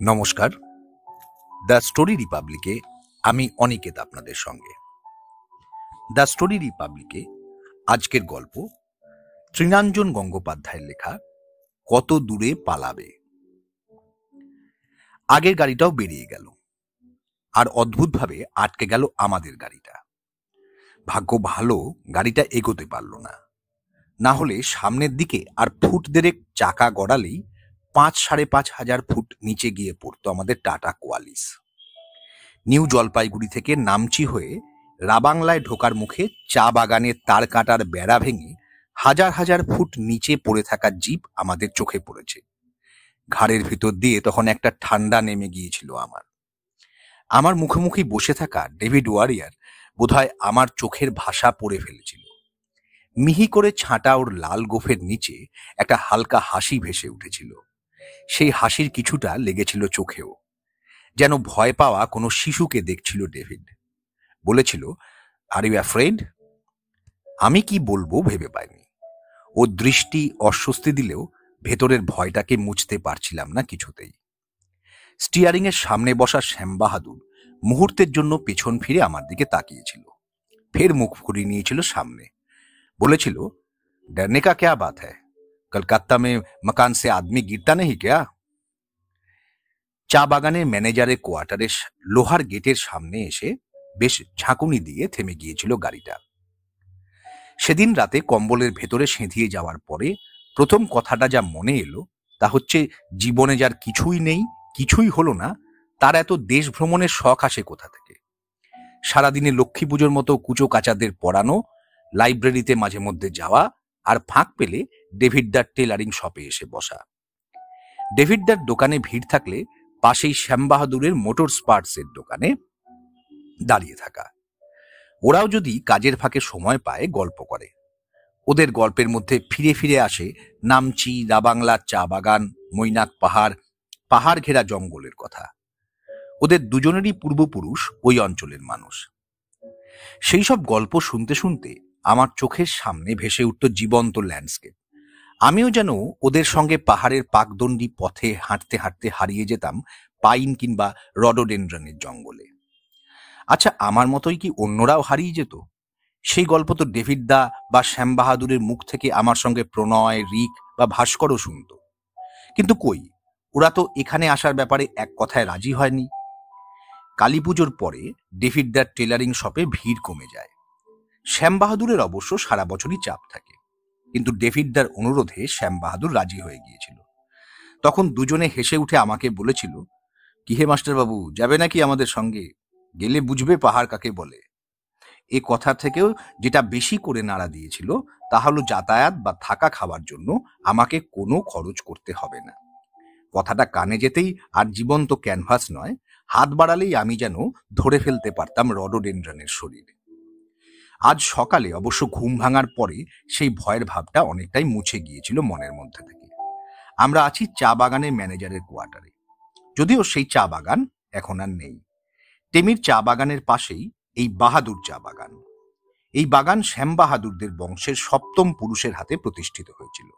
নমস্কার। The story রিপাবলিকে আমি অনিকেত আপনাদের সঙ্গে। দ্য স্টোরি রিপাবলিকে আজকের গল্প তৃণাঞ্জন গঙ্গোপাধ্যায়ের লেখা কত দূরে পালাবে। আগের গাড়িটাও বেরিয়ে গেল, আর অদ্ভুতভাবে আটকে গেল আমাদের গাড়িটা। ভাগ্য ভালো গাড়িটা এগোতে পারল না, না হলে সামনের দিকে আর ফুট দেড়েক চাকা গড়ালেই 5,500 ফুট নিচে গিয়ে পড়তো আমাদের টাটা কোয়ালিস। নিউ জলপাইগুড়ি থেকে নামচি হয়ে রাবাংলায় ঢোকার মুখে চা বাগানের তার কাটার বেড়া ভেঙে হাজার হাজার ফুট নিচে পড়ে থাকা জিপ আমাদের চোখে পড়েছে। ঘাড়ের ভিতর দিয়ে তখন একটা ঠান্ডা নেমে গিয়েছিল আমার মুখোমুখি বসে থাকা ডেভিড ওয়ারিয়ার বোধহয় আমার চোখের ভাষা পড়ে ফেলেছিল। মিহি করে ছাঁটা ওর লাল গোফের নিচে একটা হালকা হাসি ভেসে উঠেছিল। সেই হাসির কিছুটা লেগেছিল চোখেও, যেন ভয় পাওয়া কোনো শিশুকে দেখছিল ডেভিড। বলেছিল, আর ইউ অ্যাফ্রেড? আমি কি বলবো ভেবে পাইনি। ওর দৃষ্টি অস্বস্তি দিলেও ভেতরের ভয়টাকে মুছতে পারছিলাম না কিছুতেই। স্টিয়ারিং এর সামনে বসা শ্যাম বাহাদুর মুহূর্তের জন্য পেছন ফিরে আমার দিকে তাকিয়েছিল, ফের মুখ ঘুরিয়ে নিয়েছিল সামনে। বলেছিল, डरने का क्या बात है? कलकत्ता में मकान से आदमी गिरता नहीं क्या? চা বাগানের ম্যানেজারের কোয়ার্টারের লোহার গেটের সামনে এসে বেশ ঝাঁকুনি দিয়ে থেমে গিয়েছিল গাড়িটা। সেদিন রাতে কম্বলের ভেতরে সেঁধিয়ে যাওয়ার পরে প্রথম কথাটা যা মনে এলো তা হচ্ছে, জীবনে যার কিছুই নেই, কিছুই হলো না, তার এত দেশ ভ্রমণের শখ আসে কোথা থেকে? সারাদিনে লক্ষ্মী পুজোর মতো কুচো কাচাদের পড়ানো, লাইব্রেরিতে মাঝে মধ্যে যাওয়া, আর ফাঁক পেলে ডেভিডদার টেলারিং শপে এসে বসা। ডেভিডদার দোকানে ভিড় থাকলে পাশেই শ্যাম বাহাদুরের মোটর স্পার্টসের দোকানে দাঁড়িয়ে থাকা। ওরাও যদি কাজের ফাঁকে সময় পায় গল্প করে। ওদের গল্পের মধ্যে ফিরে ফিরে আসে নামচি, রাবাংলার চা বাগান, মৈনাক পাহাড়, পাহাড় ঘেরা জঙ্গলের কথা। ওদের দুজনেরই পূর্বপুরুষ ওই অঞ্চলের মানুষ। সেই সব গল্প শুনতে শুনতে আমার চোখের সামনে ভেসে উঠত জীবন্ত ল্যান্ডস্কেপ। আমিও যেন ওদের সঙ্গে পাহাড়ের পাকদণ্ডী পথে হাঁটতে হাঁটতে হারিয়ে যেতাম পাইন কিংবা রডোডেন্ড্রনের জঙ্গলে। আচ্ছা, আমার মতোই কি অন্যরাও হারিয়ে যেত? সেই গল্প তো ডেভিডদা বা শ্যাম বাহাদুরের মুখ থেকে আমার সঙ্গে প্রণয়, রিক বা ভাস্করও শুনত। কিন্তু কই, ওরা তো এখানে আসার ব্যাপারে এক কথায় রাজি হয়নি। কালী পুজোর পরে ডেভিডদার টেলারিং শপে ভিড় কমে যায়। শ্যাম বাহাদুরের অবশ্য সারা বছরই চাপ থাকে, কিন্তু ডেভিডদার অনুরোধে শ্যাম বাহাদুর রাজি হয়ে গিয়েছিল। তখন দুজনে হেসে উঠে আমাকে বলেছিল, কি হে মাস্টারবাবু, যাবে নাকি আমাদের সঙ্গে? গেলে বুঝবে পাহাড় কাকে বলে। এ কথা থেকেও যেটা বেশি করে নাড়া দিয়েছিল তা হলো যাতায়াত বা থাকা খাওয়ার জন্য আমাকে কোনো খরচ করতে হবে না। কথাটা কানে যেতেই আর জীবন্ত ক্যানভাস নয়, হাত বাড়ালেই আমি যেন ধরে ফেলতে পারতাম রডোডেন্ড্রনের শরীরে। আজ সকালে অবশ্য ঘুম ভাঙার পরে সেই ভয়ের ভাবটা অনেকটাই মুছে গিয়েছিল মনের মধ্যে থেকে। আমরা আছি চা বাগানের ম্যানেজারের কোয়ার্টারে, যদিও সেই চা বাগান এখন আর নেই। টেমির চা বাগানের পাশেই এই বাহাদুর চা বাগান। এই বাগান শ্যাম বাহাদুরদের বংশের সপ্তম পুরুষের হাতে প্রতিষ্ঠিত হয়েছিল।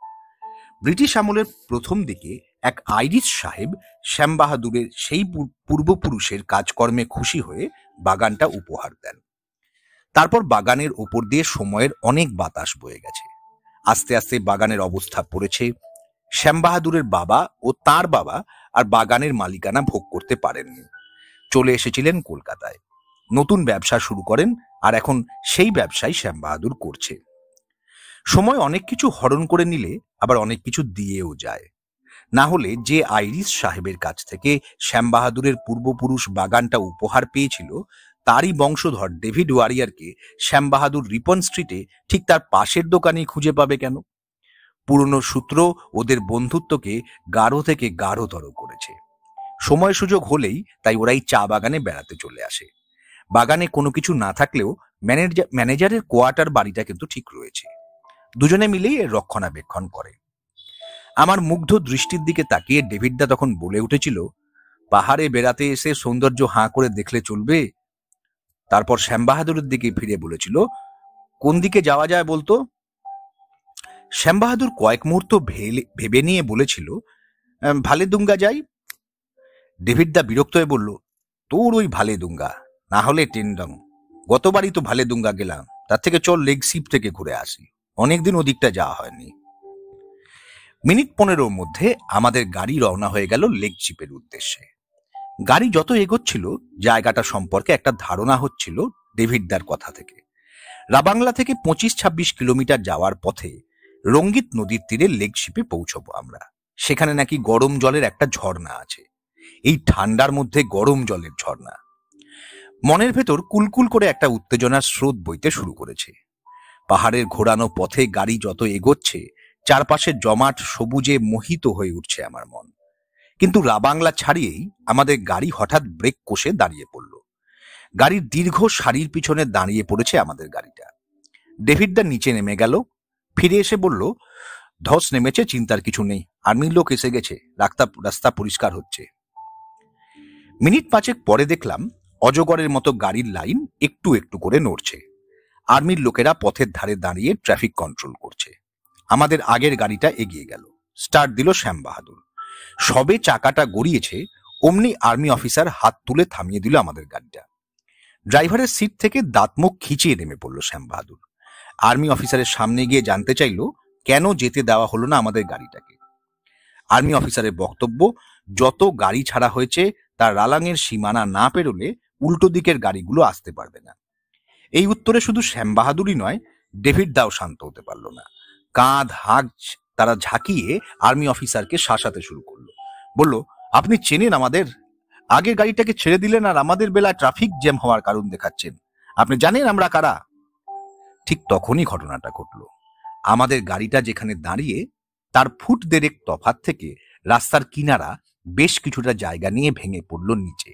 ব্রিটিশ আমলের প্রথম দিকে এক আইরিশ সাহেব শ্যাম বাহাদুরের সেই পূর্বপুরুষের কাজকর্মে খুশি হয়ে বাগানটা উপহার দেন। তারপর বাগানের ওপর দিয়ে সময়ের অনেক বাতাস বয়ে গেছে। আস্তে আস্তে বাগানের অবস্থা পড়েছে। শ্যাম বাহাদুরের বাবা ও তার বাবা আর বাগানের মালিকানা ভোগ করতে পারেননি। চলে এসেছিলেন কলকাতায়, নতুন ব্যবসা শুরু করেন, আর এখন সেই ব্যবসাই শ্যাম বাহাদুর করছে। সময় অনেক কিছু হরণ করে নিলে আবার অনেক কিছু দিয়েও যায়। না হলে যে আইরিশ সাহেবের কাছ থেকে শ্যাম বাহাদুরের পূর্বপুরুষ বাগানটা উপহার পেয়েছিল, তারই বংশধর ডেভিড ওয়ারিয়ারকে শ্যাম বাহাদুর রিপন স্ট্রিটে ঠিক তার পাশের দোকানেই খুঁজে পাবে কেন? পুরনো সূত্র ওদের বন্ধুত্বকে গাঢ় থেকে গাঢ়তর করেছে। সময় সুযোগ হলেই তাই ওরাই চা বাগানে বেড়াতে চলে আসে। বাগানে কোনো কিছু না থাকলেও ম্যানেজারের কোয়ার্টার বাড়িটা কিন্তু ঠিক রয়েছে। দুজনে মিলেই এর রক্ষণাবেক্ষণ করে। আমার মুগ্ধ দৃষ্টির দিকে তাকিয়ে ডেভিডদা তখন বলে উঠেছিল, পাহাড়ে বেড়াতে এসে সৌন্দর্য হাঁ করে দেখলে চলবে? তারপর শ্যাম বাহাদুরের দিকে ফিরে বলেছিল, কোন দিকে যাওয়া যায় বলতো? শ্যাম বাহাদুর কয়েক মুহূর্ত ভেবে নিয়ে বলেছিল, ভালেদুঙ্গা যাই। ডেভিড দা বিরক্ত হয়ে বলল, তোর ওই ভালে দুঙ্গা, না হলে টেন্ডং। গতবারই তো ভালে দুঙ্গা গেলাম, তার থেকে চল লেগ সিপ থেকে ঘুরে আসি, অনেকদিন ওদিকটা যাওয়া হয়নি। মিনিট 15 মধ্যে আমাদের গাড়ি রওনা হয়ে গেল লেগ চিপের উদ্দেশ্যে। গাড়ি যত এগোচ্ছিল জায়গাটা সম্পর্কে একটা ধারণা হচ্ছিল ডেভিডদার কথা থেকে। রাবাংলা থেকে 25-26 কিলোমিটার যাওয়ার পথে রঙ্গিত নদীর তীরে লেগ শিপে পৌঁছবো আমরা। সেখানে নাকি গরম জলের একটা ঝর্ণা আছে। এই ঠান্ডার মধ্যে গরম জলের ঝর্ণা। মনের ভেতর কুলকুল করে একটা উত্তেজনার স্রোত বইতে শুরু করেছে। পাহাড়ের ঘোরানো পথে গাড়ি যত এগোচ্ছে চারপাশে জমাট সবুজে মোহিত হয়ে উঠছে আমার মন। কিন্তু রাবাংলা ছাড়িয়েই আমাদের গাড়ি হঠাৎ ব্রেক কষে দাঁড়িয়ে পড়ল। গাড়ির দীর্ঘ সারির পিছনে দাঁড়িয়ে পড়েছে আমাদের গাড়িটা। ডেভিডদা নিচে নেমে গেল, ফিরে এসে বলল, ধস নেমেছে, চিন্তার কিছু নেই, আর্মির লোক এসে গেছে, রাস্তা পরিষ্কার হচ্ছে। মিনিট 5 পরে দেখলাম অজগরের মতো গাড়ির লাইন একটু একটু করে নড়ছে। আর্মির লোকেরা পথের ধারে দাঁড়িয়ে ট্রাফিক কন্ট্রোল করছে। আমাদের আগের গাড়িটা এগিয়ে গেল। স্টার্ট দিল শ্যাম বাহাদুর। সবে চাকাটা গড়িয়েছে অমনি আর্মি অফিসার হাত তুলে থামিয়ে দিল আমাদের গাড়িটা। ড্রাইভারের সিট থেকে দাঁত মুখ খিচিয়ে নেমে পড়ল শ্যাম বাহাদুর। আর্মি অফিসারের সামনে গিয়ে জানতে চাইল কেন যেতে দেওয়া হলো না আমাদের গাড়িটাকে। আর্মি অফিসারের বক্তব্য, যত গাড়ি ছাড়া হয়েছে তার রালাংয়ের সীমানা না পেরোলে উল্টো দিকের গাড়িগুলো আসতে পারবে না। এই উত্তরে শুধু শ্যাম বাহাদুরই নয়, ডেভিড দাও শান্ত হতে পারল না। কাঁধ হাঁক তারা ঝাঁকিয়ে আর্মি অফিসারকে শাসাতে শুরু করলো। বলল, আপনি চেনেন আমাদের, আগের গাড়িটাকে ছেড়ে দিলেন আর আমাদের বেলায় ট্রাফিক জ্যাম হওয়ার কারণ দেখাচ্ছেন। আপনি জানেন আমরা কারা? ঠিক তখনই ঘটনাটা ঘটল। আমাদের গাড়িটা যেখানে দাঁড়িয়ে তার ফুট 1.5 তফাৎ থেকে রাস্তার কিনারা বেশ কিছুটা জায়গা নিয়ে ভেঙে পড়ল নিচে।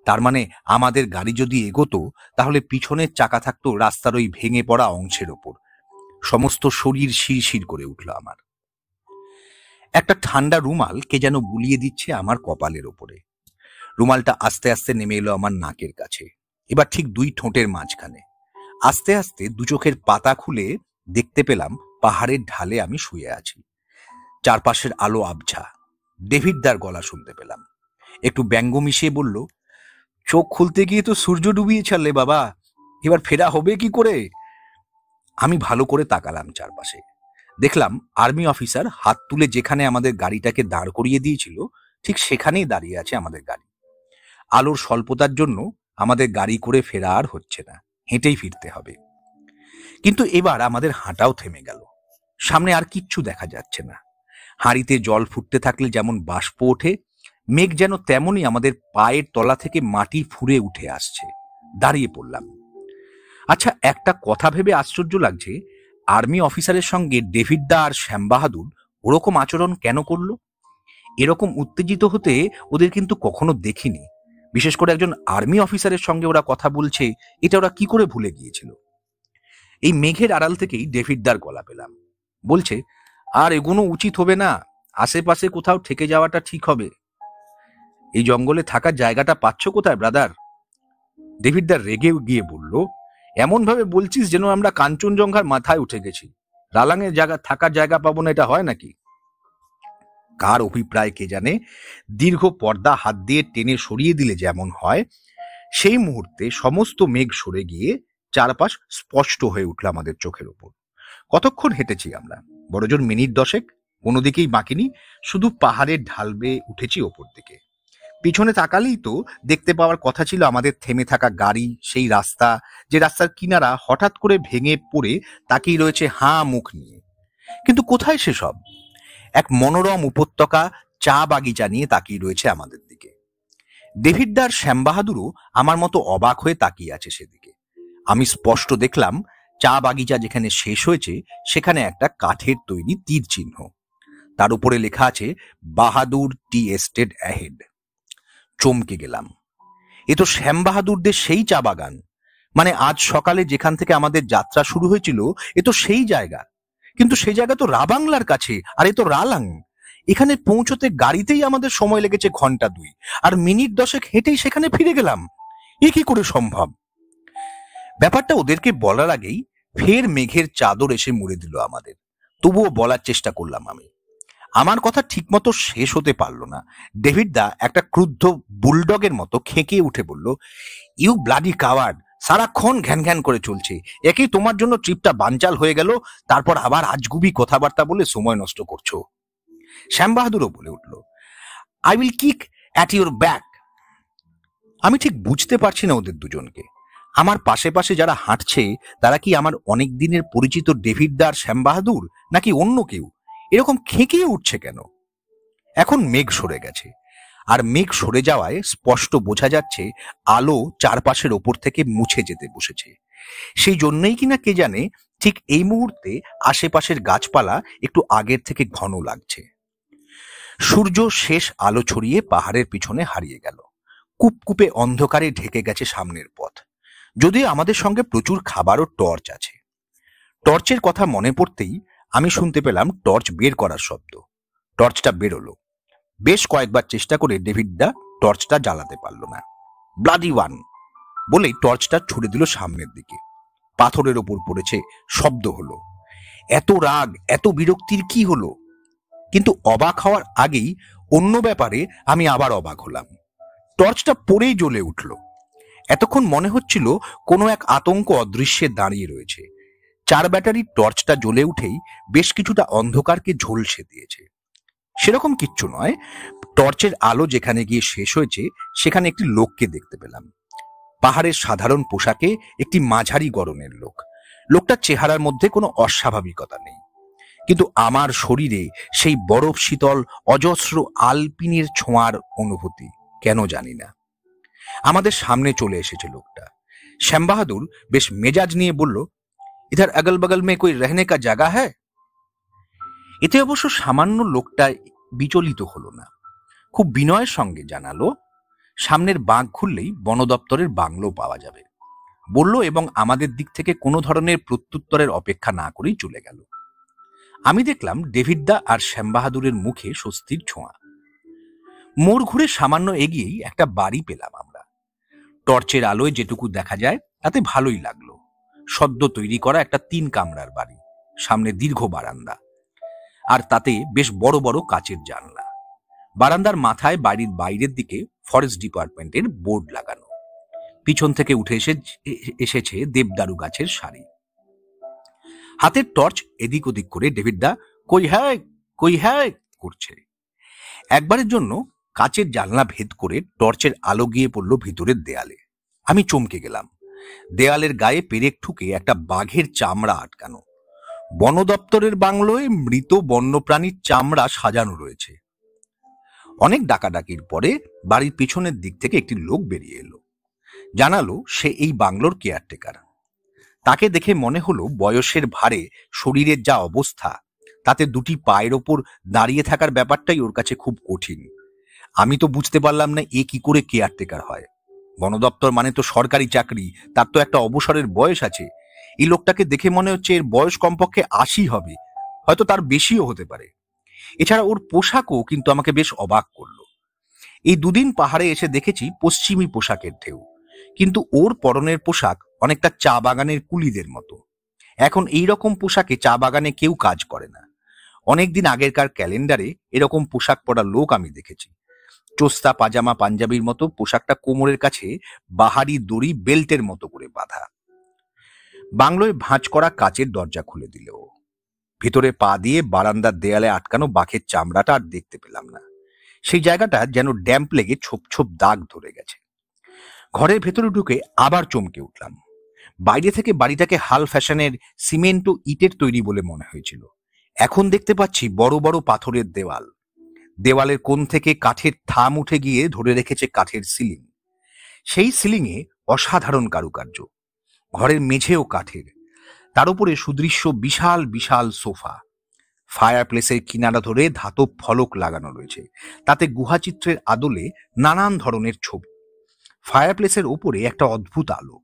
তার মানে আমাদের গাড়ি যদি এগোতো তাহলে পিছনের চাকা থাকতো রাস্তার ওই ভেঙে পড়া অংশের ওপর। সমস্ত শরীর শিরশির করে উঠল আমার। একটা ঠান্ডা রুমাল কে যেন বুলিয়ে দিচ্ছে আমার কপালের ওপরে। রুমালটা আস্তে আস্তে নেমে এলো আমার নাকের কাছে, এবার ঠিক 2 ঠোঁটের মাঝখানে। আস্তে আস্তে 2 চোখের পাতা খুলে দেখতে পেলাম পাহাড়ের ঢালে আমি শুয়ে আছি। চারপাশের আলো আবছা। ডেভিডদার গলা শুনতে পেলাম। একটু ব্যঙ্গ মিশিয়ে বলল, চোখ খুলতে গিয়ে তো সূর্য ডুবিয়ে ছাড়লে বাবা, এবার ফেরা হবে কি করে? আমি ভালো করে তাকালাম চারপাশে। দেখলাম আর্মি অফিসার হাত তুলে যেখানে আমাদের গাড়িটাকে দাঁড় করিয়ে দিয়েছিল ঠিক সেখানেই দাঁড়িয়ে আছে আমাদের গাড়ি। আলোর স্বল্পতার জন্য আমাদের গাড়ি করে ফেরা আর হচ্ছে না, হেঁটেই ফিরতে হবে। কিন্তু এবার আমাদের হাঁটাও থেমে গেল। সামনে আর কিচ্ছু দেখা যাচ্ছে না। হাঁড়িতে জল ফুটতে থাকলে যেমন বাষ্প ওঠে, মেঘ যেন তেমনই আমাদের পায়ের তলা থেকে মাটি ফুঁড়ে উঠে আসছে। দাঁড়িয়ে পড়লাম। আচ্ছা, একটা কথা ভেবে আশ্চর্য লাগছে, আর্মি অফিসারের সঙ্গে ডেভিডদা আর শ্যাম বাহাদুর ওরকম আচরণ কেন করলো? এরকম উত্তেজিত হতে ওদের কিন্তু কখনো দেখিনি। বিশেষ করে একজন আর্মি অফিসারের সঙ্গে ওরা কথা বলছে, এটা ওরা কি করে ভুলে গিয়েছিল? এই মেঘের আড়াল থেকেই ডেভিডদার গলা পেলাম। বলছে, আর এগুলো উচিত হবে না, আশেপাশে কোথাও ঠেকে যাওয়াটা ঠিক হবে। এই জঙ্গলে থাকার জায়গাটা পাচ্ছ কোথায় ব্রাদার? ডেভিডদা রেগে গিয়ে বলল, এমন ভাবে বলছিস যেন আমরা কাঞ্চনজঙ্ঘার মাথায় উঠে গেছি। রালাংয়ের থাকার জায়গা পাবো না, এটা হয় নাকি? কার অভিপ্রায় কে জানে, দীর্ঘ পর্দা হাত দিয়ে টেনে সরিয়ে দিলে যেমন হয়, সেই মুহূর্তে সমস্ত মেঘ সরে গিয়ে চারপাশ স্পষ্ট হয়ে উঠল আমাদের চোখের ওপর। কতক্ষণ হেঁটেছি আমরা? বড়জোর মিনিট 10। কোনো দিকেই বাঁকিনি, শুধু পাহাড়ের ঢাল বেয়ে উঠেছি ওপর দিকে। পিছনে তাকালেই তো দেখতে পাওয়ার কথা ছিল আমাদের থেমে থাকা গাড়ি, সেই রাস্তা, যে রাস্তার কিনারা হঠাৎ করে ভেঙে পড়ে তাকিয়ে রয়েছে হাঁ মুখ নিয়ে। কিন্তু কোথায় সেসব? এক মনোরম উপত্যকা, চা বাগিচা নিয়ে তাকিয়ে রয়েছে আমাদের দিকে। ডেভিডদার শ্যাম বাহাদুরও আমার মতো অবাক হয়ে তাকিয়ে আছে সেদিকে। আমি স্পষ্ট দেখলাম চা বাগিচা যেখানে শেষ হয়েছে সেখানে একটা কাঠের তৈরি তীর চিহ্ন। তার উপরে লেখা আছে বাহাদুর টি এস্টেট অ্যাহেড। চমকে গেলাম। এ তো শ্যাম বাহাদুরদের সেই চা বাগান। মানে আজ সকালে যেখান থেকে আমাদের যাত্রা শুরু হয়েছিল এ তো সেই জায়গা। কিন্তু সেই জায়গা তো রাবাংলার কাছে, আর এ তো রালাং। এখানে পৌঁছতে গাড়িতেই আমাদের সময় লেগেছে ঘন্টা 2, আর মিনিট 10 হেঁটেই সেখানে ফিরে গেলাম। এ কি করে সম্ভব? ব্যাপারটা ওদেরকে বলার আগেই ফের মেঘের চাদর এসে মুড়ে দিল আমাদের। তবুও বলার চেষ্টা করলাম আমি। আমার কথা ঠিকমতো শেষ হতে পারল না। ডেভিড দা একটা ক্রুদ্ধ বুলডগের মতো খেঁকিয়ে উঠে বলল, ইউ ব্লাডি কাওয়ার্ড, সারাক্ষণ ঘ্যান ঘ্যান করে চলছে। একেই তোমার জন্য ট্রিপটা বানচাল হয়ে গেল, তারপর আবার আজগুবি কথাবার্তা বলে সময় নষ্ট করছো। শ্যাম বাহাদুরও বলে উঠল, I will kick at your back. আমি ঠিক বুঝতে পারছি না ওদের দুজনকে। আমার পাশে পাশে যারা হাঁটছে তারা কি আমার অনেক দিনের পরিচিত ডেভিড দা আর শ্যাম বাহাদুর, নাকি অন্য কেউ? এরকম খেঁকিয়ে উঠছে কেন? এখন মেঘ সরে গেছে, আর মেঘ সরে যাওয়ায় স্পষ্ট বোঝা যাচ্ছে আলো চারপাশের ওপর থেকে মুছে যেতে বসেছে। সেই জন্যই কিনা কে জানে ঠিক এই মুহূর্তে আশেপাশের গাছপালা একটু আগের থেকে ঘন লাগছে। সূর্য শেষ আলো ছড়িয়ে পাহাড়ের পিছনে হারিয়ে গেল। কুপকুপে অন্ধকারে ঢেকে গেছে সামনের পথ। যদিও আমাদের সঙ্গে প্রচুর খাবার ও টর্চ আছে। টর্চের কথা মনে পড়তেই আমি শুনতে পেলাম টর্চ বের করার শব্দ। টর্চটা বেরোলো। বেশ কয়েকবার চেষ্টা করে ডেভিড দা টর্চটা জ্বালাতে পারল না। ব্লাডি ওয়ান বলেই টর্চটা ছুড়ে দিল সামনের দিকে। পাথরের ওপর পড়েছে, শব্দ হলো। এত রাগ, এত বিরক্তির কি হলো? কিন্তু অবাক হওয়ার আগেই অন্য ব্যাপারে আমি আবার অবাক হলাম। টর্চটা পড়েই জ্বলে উঠল। এতক্ষণ মনে হচ্ছিল কোনো এক আতঙ্ক অদৃশ্যে দাঁড়িয়ে রয়েছে। 4 ব্যাটারির টর্চটা জ্বলে উঠেই বেশ কিছুটা অন্ধকারকে ঝলসে দিয়েছে। সেরকম কিচ্ছু নয়। টর্চের আলো যেখানে গিয়ে শেষ হয়েছে সেখানে একটি লোককে দেখতে পেলাম। পাহাড়ের সাধারণ পোশাকে একটি মাঝারি গড়নের লোক। লোকটার চেহারার মধ্যে কোনো অস্বাভাবিকতা নেই, কিন্তু আমার শরীরে সেই বরফ শীতল অজস্র আলপিনের ছোঁয়ার অনুভূতি, কেন জানি না। আমাদের সামনে চলে এসেছে লোকটা। শ্যাম বাহাদুর বেশ মেজাজ নিয়ে বলল, ইধার আগল বগল মে কোই রহনে কা জায়গা হ্যায়? এতে অবশ্য সামান্য লোকটা বিচলিত হলো না। খুব বিনয়ের সঙ্গে জানালো, সামনের বাঁক ঘুরলেই বন দপ্তরের বাংলো পাওয়া যাবে বলল, এবং আমাদের দিক থেকে কোনো ধরনের প্রত্যুত্তরের অপেক্ষা না করেই চলে গেল। আমি দেখলাম ডেভিড দা আর শ্যাম বাহাদুরের মুখে স্বস্তির ছোঁয়া। মোড় ঘুরে সামান্য এগিয়েই একটা বাড়ি পেলাম আমরা। টর্চের আলোয় যেটুকু দেখা যায় তাতে ভালোই লাগলো। সদ্য তৈরি করা একটা 3 কামরার বাড়ি, সামনে দীর্ঘ বারান্দা, আর তাতে বেশ বড় বড় কাচের জানলা। বারান্দার মাথায় বাড়ির বাইরের দিকে ফরেস্ট ডিপার্টমেন্টের বোর্ড লাগানো। পিছন থেকে উঠে এসেছে দেবদারু গাছের সারি। হাতের টর্চ এদিক ওদিক করে ডেভিড দা কই হ্যায় করছে। একবারের জন্য কাচের জানলা ভেদ করে টর্চের আলো গিয়ে পড়ল ভিতরের দেয়ালে। আমি চমকে গেলাম। দেয়ালের গায়ে পেরেক ঠুকে একটা বাঘের চামড়া আটকানো। বন দপ্তরের বাংলোয় মৃত বন্যপ্রাণীর চামড়া সাজানো রয়েছে। অনেক ডাকাডাকির পরে বাড়ির পিছনের দিক থেকে একটি লোক বেরিয়ে এলো। জানালো সে এই বাংলোর কেয়ারটেকার। তাকে দেখে মনে হলো বয়সের ভারে শরীরের যা অবস্থা, তাতে দুটি পায়ের ওপর দাঁড়িয়ে থাকার ব্যাপারটাই ওর কাছে খুব কঠিন। আমি তো বুঝতে পারলাম না এ কি করে কেয়ারটেকার হয়। বন দপ্তর মানে তো সরকারি চাকরি, তার তো একটা অবসরের বয়স আছে। এই লোকটাকে দেখে মনে হচ্ছে এর বয়স কমপক্ষে 80 হবে, হয়তো তার বেশিও হতে পারে। এছাড়া ওর পোশাকও কিন্তু আমাকে বেশ অবাক করলো। এই দুদিন পাহাড়ে এসে দেখেছি পশ্চিমী পোশাকের ঢেউ, কিন্তু ওর পরনের পোশাক অনেকটা চা বাগানের কুলিদের মতো। এখন এই রকম পোশাকে চা বাগানে কেউ কাজ করে না। অনেকদিন আগেরকার ক্যালেন্ডারে এরকম পোশাক পরা লোক আমি দেখেছি। চোস্তা পাজামা পাঞ্জাবির মতো পোশাকটা কোমরের কাছে বাহারি দড়ি বেল্টের মতো করে বাঁধা। বাংলোয় ভাঁজ করা কাচের দরজা খুলে দিল। ভিতরে পা দিয়ে বারান্দার দেয়ালে আটকানো বাঘের চামড়াটা আর দেখতে পেলাম না। সেই জায়গাটা যেন ড্যাম্প লেগে ছোপ ছোপ দাগ ধরে গেছে। ঘরের ভেতরে ঢুকে আবার চমকে উঠলাম। বাইরে থেকে বাড়িটাকে হাল ফ্যাশনের সিমেন্ট ও ইটের তৈরি বলে মনে হয়েছিল। এখন দেখতে পাচ্ছি বড় বড় পাথরের দেওয়াল। দেওয়ালের কোণ থেকে কাঠের থাম উঠে গিয়ে ধরে রেখেছে কাঠের সিলিং। সেই সিলিংয়ে অসাধারণ কারুকার্য। ঘরের মেঝেও কাঠের, তার উপরে সুদৃশ্য বিশাল বিশাল সোফা। ফায়ার প্লেসের কিনারা ধরে ধাতব ফলক লাগানো রয়েছে, তাতে গুহাচিত্রের আদলে নানান ধরনের ছবি। ফায়ার প্লেসের ওপরে একটা অদ্ভুত আলো।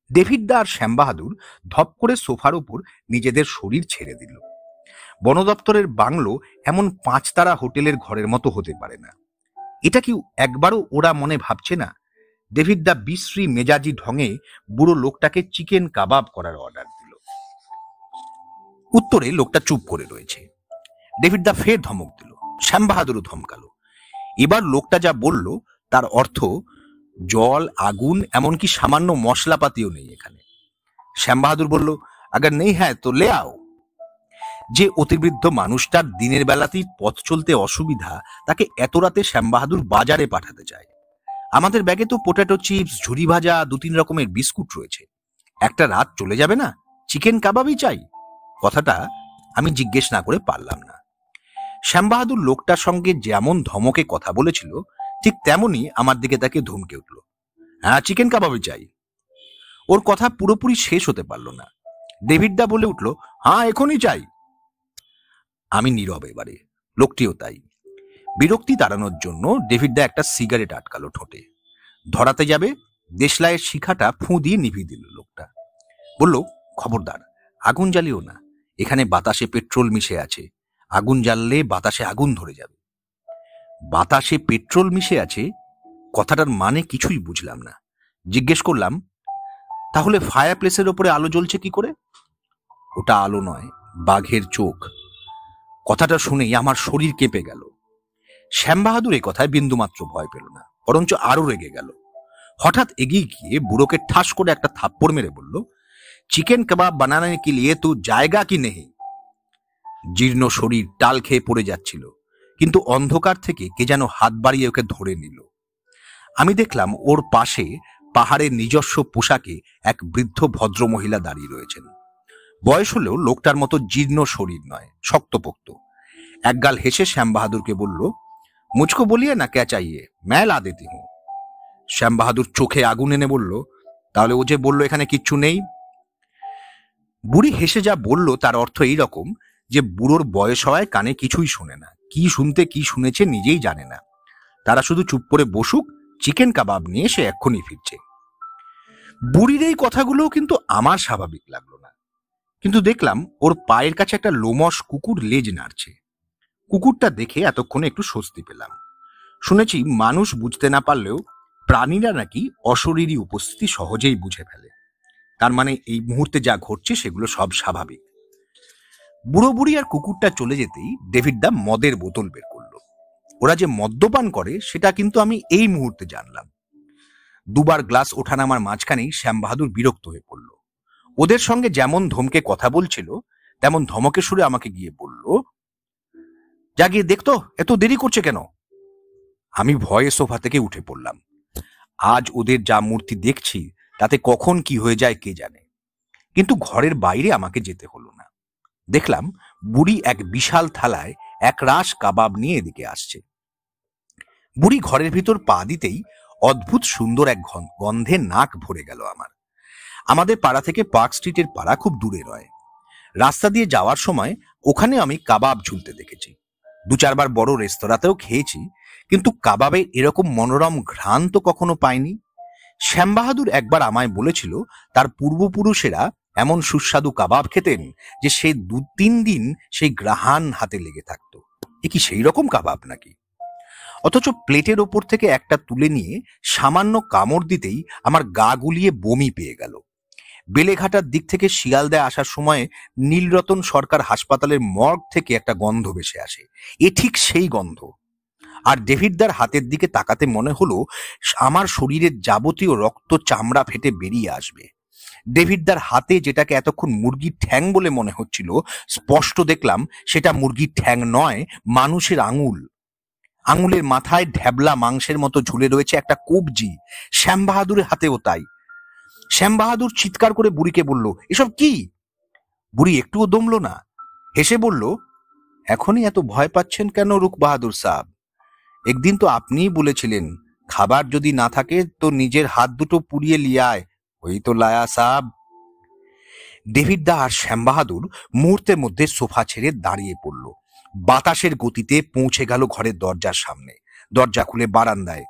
ডেভিড দা আর শ্যাম বাহাদুর ধপ করে সোফার উপর নিজেদের শরীর ছেড়ে দিল। বন দপ্তরের বাংলো এমন 5 তারা হোটেলের ঘরের মতো হতে পারে না। এটা কি একবারও ওরা মনে ভাবছে না? ডেভিড দা বিশ্রী মেজাজি ঢঙে বুড়ো লোকটাকে চিকেন কাবাব করার অর্ডার দিল। উত্তরে লোকটা চুপ করে রয়েছে। ডেভিড দা ফের ধমক দিল, শ্যাম বাহাদুরও ধমকালো। এবার লোকটা যা বলল তার অর্থ জল, আগুন, এমনকি সামান্য মশলাপাতিও নেই এখানে। শ্যাম বাহাদুর বলল, আগার নেই হ্যাঁ তো লে আও। যে অতিবৃদ্ধ মানুষটার দিনের বেলাতেই পথ চলতে অসুবিধা, তাকে এত রাতে শ্যাম বাহাদুর বাজারে পাঠাতে চায়। আমাদের ব্যাগে তো পোটেটো চিপস, ঝুরি ভাজা, 2-3 রকমের বিস্কুট রয়েছে। একটা রাত চলে যাবে না, চিকেন কাবাবই চাই। কথাটা আমি জিজ্ঞেস না করে পারলাম না। শ্যাম বাহাদুর লোকটার সঙ্গে যেমন ধমকে কথা বলেছিল, ঠিক তেমনি আমার দিকে তাকে ধমকে উঠল, হ্যাঁ চিকেন কাবাবই চাই। ওর কথা পুরোপুরি শেষ হতে পারল না। ডেভিড দা বলে উঠল, হ্যাঁ এখনই চাই। আমি নীরব এবারে, লোকটিও তাই। বিরক্তি তাড়ানোর জন্য ডেভিড দা একটা সিগারেট আটকালো ঠোঁটে। ধরাতে যাবে, দেশলাইয়ের শিখাটা ফুঁ দিয়ে নিভিয়ে দিল লোকটা। বলল, খবরদার আগুন জ্বালিও না, এখানে বাতাসে পেট্রোল মিশে আছে, আগুন জ্বাললে বাতাসে আগুন ধরে যাবে। বাতাসে পেট্রোল মিশে আছে, কথাটার মানে কিছুই বুঝলাম না। জিজ্ঞেস করলাম, তাহলে ফায়ার প্লেসের ওপরে আলো জ্বলছে কি করে? ওটা আলো নয়, বাঘের চোখ। কথাটা শুনেই আমার শরীর কেঁপে গেল। শ্যাম বাহাদুর এই কথায় বিন্দুমাত্র ভয় পেল না, বরঞ্চ আরো রেগে গেল। হঠাৎ এগিয়ে গিয়ে বুড়োকে ঠাস করে একটা থাপ্পড় মেরে বলল, চিকেন কাবাব বানানে কে লিয়ে তু জায়গা কি নেই। জীর্ণ শরীর টাল খেয়ে পড়ে যাচ্ছিল, কিন্তু অন্ধকার থেকে কে যেন হাত বাড়িয়ে ওকে ধরে নিল। আমি দেখলাম ওর পাশে পাহাড়ের নিজস্ব পোশাকে এক বৃদ্ধ ভদ্রমহিলা দাঁড়িয়ে রয়েছেন। বয়স হলেও লোকটার মতো জীর্ণ শরীর নয়, শক্তপোক্ত। একগাল হেসে শ্যাম বাহাদুরকে বলল, মুঝকো বলিয়ে না ক্যা চাইয়ে, मैं ला देती हूं। শ্যাম বাহাদুর চোখে আগুন এনে বলল, তাহলে ও যে বলল এখানে কিচ্ছু নেই। বুড়ি হেসে যা বলল তার অর্থ এই রকম যে বুড়োর বয়স হওয়ায় কানে কিছুই শোনে না, কি শুনতে কি শুনেছে নিজেই জানে না। তারা শুধু চুপ করে বসুক, চিকেন কাবাব নিয়ে সে এক্ষুনি ফিরছে। বুড়ির এই কথাগুলো কিন্তু আমার স্বাভাবিক লাগলো না। কিন্তু দেখলাম ওর পায়ের কাছে একটা লোমশ কুকুর লেজ নাড়ছে। কুকুরটা দেখে এতক্ষণে একটু স্বস্তি পেলাম। শুনেছি মানুষ বুঝতে না পারলেও প্রাণীরা নাকি অশরীরী উপস্থিতি সহজেই বুঝে ফেলে। তার মানে এই মুহূর্তে যা ঘটছে সেগুলো সব স্বাভাবিক। বুড়ো বুড়ি আর কুকুরটা চলে যেতেই ডেভিড দা মদের বোতল বের করলো। ওরা যে মদ্যপান করে সেটা কিন্তু আমি এই মুহূর্তে জানলাম। দুবার গ্লাস ওঠানামার মাঝখানেই শ্যাম বাহাদুর বিরক্ত হয়ে পড়ল। ওদের সঙ্গে যেমন ধমকে কথা বলছিল তেমন ধমকে সুরে আমাকে গিয়ে বলল, যা গিয়ে দেখতো, এত দেরি করছে কেন? আমি ভয়ে সোফা থেকে উঠে পড়লাম। আজ ওদের যা মূর্তি দেখছি তাতে কখন কি হয়ে যায় কে জানে। কিন্তু ঘরের বাইরে আমাকে যেতে হলো না। দেখলাম বুড়ি এক বিশাল থালায় এক রাশ কাবাব নিয়ে এদিকে আসছে। বুড়ি ঘরের ভিতর পা দিতেই অদ্ভুত সুন্দর এক গন্ধে নাক ভরে গেল আমার। আমাদের পাড়া থেকে পার্ক স্ট্রিটের পাড়া খুব দূরে নয়। রাস্তা দিয়ে যাওয়ার সময় ওখানে আমি কাবাব ঝুলতে দেখেছি। 2-4 বার বড় রেস্তোরাঁতেও খেয়েছি, কিন্তু কাবাবে এরকম মনোরম ঘ্রাণ তো কখনো পাইনি। শ্যাম বাহাদুর একবার আমায় বলেছিল তার পূর্বপুরুষেরা এমন সুস্বাদু কাবাব খেতেন যে সে 2-3 দিন সেই গ্রাহান হাতে লেগে থাকতো। এ কি সেই রকম কাবাব নাকি? অথচ প্লেটের ওপর থেকে একটা তুলে নিয়ে সামান্য কামড় দিতেই আমার গা গুলিয়ে বমি পেয়ে গেল। বেলেঘাটার দিক থেকে শিয়ালদায় আসার সময় নীলরতন সরকার হাসপাতালের মর্গ থেকে একটা গন্ধ ভেসে আসে, এ ঠিক সেই গন্ধ। আর ডেভিডদার হাতের দিকে তাকাতে মনে হলো আমার শরীরের যাবতীয় রক্ত চামড়া ফেটে বেরিয়ে আসবে। ডেভিডদার হাতে যেটাকে এতক্ষণ মুরগির ঠ্যাং বলে মনে হচ্ছিল, স্পষ্ট দেখলাম সেটা মুরগির ঠ্যাং নয়, মানুষের আঙুল। আঙুলের মাথায় ঢ্যাবলা মাংসের মতো ঝুলে রয়েছে একটা কবজি। শ্যাম বাহাদুরের হাতেও তাই। শ্যাম বাহাদুর চিৎকার করে বুড়িকে বলল, এসব কি? বুড়ি একটুও দমল না, হেসে বলল, এখনই এত ভয় পাচ্ছেন কেন রুক বাহাদুর সাহেব? একদিন তো আপনিই বলেছিলেন খাবার যদি না থাকে তো নিজের হাত দুটো পুড়িয়ে লিয়ায়, ওই তো লায়া সাহেব। ডেভিড দা আর শ্যাম বাহাদুর মুহূর্তের মধ্যে সোফা ছেড়ে দাঁড়িয়ে পড়ল। বাতাসের গতিতে পৌঁছে গেল ঘরের দরজার সামনে। দরজা খুলে বারান্দায়।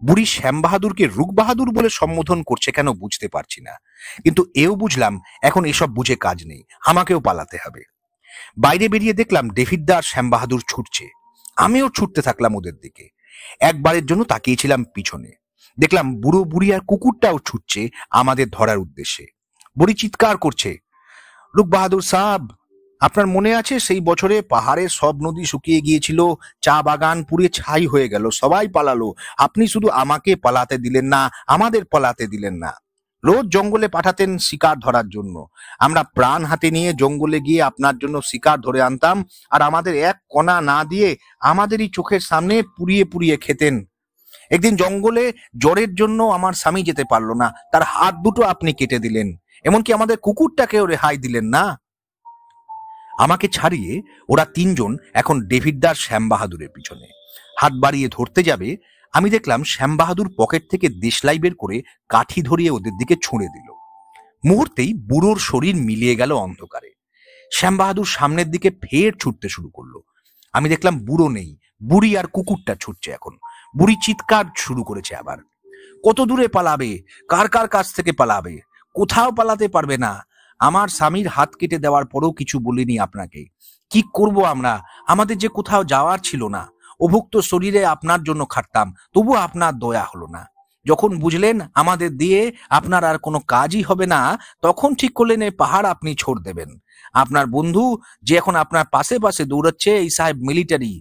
বুড়ি শ্যাম বাহাদুরকে রুক বাহাদুর বলে সম্বোধন করছে কেন বুঝতে পারছি না, কিন্তু এও বুঝলাম এখন এসব বুঝে কাজ নেই, আমাকেও পালাতে হবে। বাইরে বেরিয়ে দেখলাম ডেভিড দা আর শ্যাম বাহাদুর ছুটছে। আমিও ছুটতে থাকলাম ওদের দিকে। একবারের জন্য তাকিয়েছিলাম পিছনে, দেখলাম বুড়ো বুড়ি আর কুকুরটাও ছুটছে আমাদের ধরার উদ্দেশ্যে। বুড়ি চিৎকার করছে, রুক বাহাদুর সাহেব, আপনার মনে আছে সেই বছরে পাহাড়ের সব নদী শুকিয়ে গিয়েছিল, চা বাগান পুড়ে ছাই হয়ে গেল, সবাই পালালো, আপনি শুধু আমাকে পালাতে দিলেন না, আমাদের পালাতে দিলেন না। রোজ জঙ্গলে পাঠাতেন শিকার ধরার জন্য, আমরা প্রাণ হাতে নিয়ে জঙ্গলে গিয়ে আপনার জন্য শিকার ধরে আনতাম, আর আমাদের এক কণা না দিয়ে আমাদেরই চোখের সামনে পুড়িয়ে পুড়িয়ে খেতেন। একদিন জঙ্গলে জ্বরের জন্য আমার স্বামী যেতে পারলো না, তার হাত দুটো আপনি কেটে দিলেন, এমনকি আমাদের কুকুরটাকেও রেহাই দিলেন না। আমাকে ছাড়িয়ে ওরা তিনজন এখন ডেভিডদার শ্যাম বাহাদুরের পিছনে। হাত বাড়িয়ে ধরতে যাবে, আমি দেখলাম শ্যাম বাহাদুর পকেট থেকে দেশলাই বের করে কাঠি ধরিয়ে ওদের দিকে ছুঁড়ে দিল। মুহূর্তেই বুড়োর শরীর মিলিয়ে গেল অন্ধকারে। শ্যাম বাহাদুর সামনের দিকে ফের ছুটতে শুরু করলো। আমি দেখলাম বুড়ো নেই, বুড়ি আর কুকুরটা ছুটছে এখন। বুড়ি চিৎকার শুরু করেছে আবার। কত দূরে পালাবে, কার কার কাছ থেকে পালাবে? কোথাও পালাতে পারবে না। আমার স্বামীর হাত কেটে দেওয়ার পরেও কিছু বলিনি আপনাকে। কি করব আমরা? আমাদের যে কোথাও যাওয়ার ছিল না। অভুক্ত শরীরে আপনার জন্য খাটতাম, তবু আপনার দয়া হলো না। যখন বুঝলেন আমাদের দিয়ে আপনার আর কোনো কাজই হবে না, তখন ঠিক করলেন এই পাহাড় আপনি ছোড় দেবেন। আপনার বন্ধু যে এখন আপনার পাশে পাশে দৌড়াচ্ছে, এই সাহেব মিলিটারি,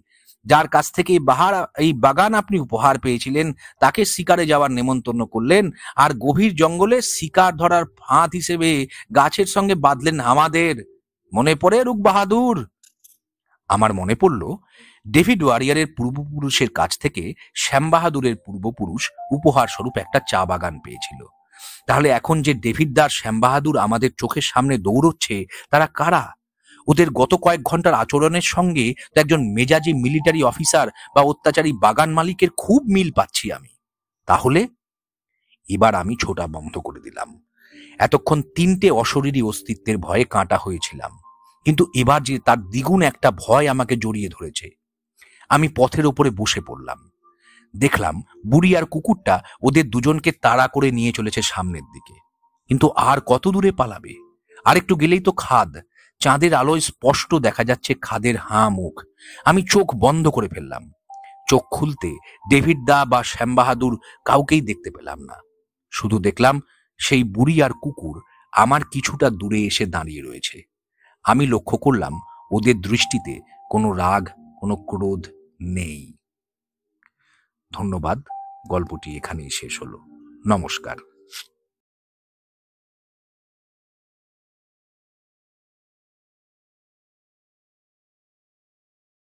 যার কাছ থেকে এই বাগান আপনি উপহার পেয়েছিলেন, তাকে শিকারে যাওয়ার নেমন্তন্ন করলেন, আর গভীর জঙ্গলে শিকার ধরার ফাঁদ হিসেবে গাছের সঙ্গে বাঁধলেন আমাদের। মনে পড়ে রুক বাহাদুর? আমার মনে পড়ল ডেভিড ওয়ারিয়ারের পূর্বপুরুষের কাছ থেকে শ্যাম বাহাদুরের পূর্বপুরুষ উপহার স্বরূপ একটা চা বাগান পেয়েছিল। তাহলে এখন যে ডেভিডদার শ্যাম বাহাদুর আমাদের চোখের সামনে দৌড়চ্ছে, তারা কারা? ওদের গত কয়েক ঘন্টার আচরণের সঙ্গে তো একজন মেজাজি মিলিটারি অফিসার বা অত্যাচারী বাগান মালিকের খুব মিল পাচ্ছি আমি। তাহলে এবার আমি ছোটা বন্ধ করে দিলাম। এতক্ষণ তিনটে অশরীরী অস্তিত্বের ভয়ে কাঁটা হয়েছিলাম, কিন্তু এবার যে তার দ্বিগুণ একটা ভয় আমাকে জড়িয়ে ধরেছে। আমি পথের ওপরে বসে পড়লাম। দেখলাম বুড়ি আর কুকুরটা ওদের দুজনকে তাড়া করে নিয়ে চলেছে সামনের দিকে। কিন্তু আর কত দূরে পালাবে? আরেকটু গেলেই তো খাদ। চাঁদের আলোয় স্পষ্ট দেখা যাচ্ছে খাদের হাঁ মুখ। আমি চোখ বন্ধ করে ফেললাম। চোখ খুলতে ডেভিড দা বা শ্যাম বাহাদুর কাউকেই দেখতে পেলাম না। শুধু দেখলাম সেই বুড়ি আর কুকুর আমার কিছুটা দূরে এসে দাঁড়িয়ে রয়েছে। আমি লক্ষ্য করলাম ওদের দৃষ্টিতে কোনো রাগ, কোনো ক্রোধ নেই। ধন্যবাদ। গল্পটি এখানেই শেষ হলো। নমস্কার।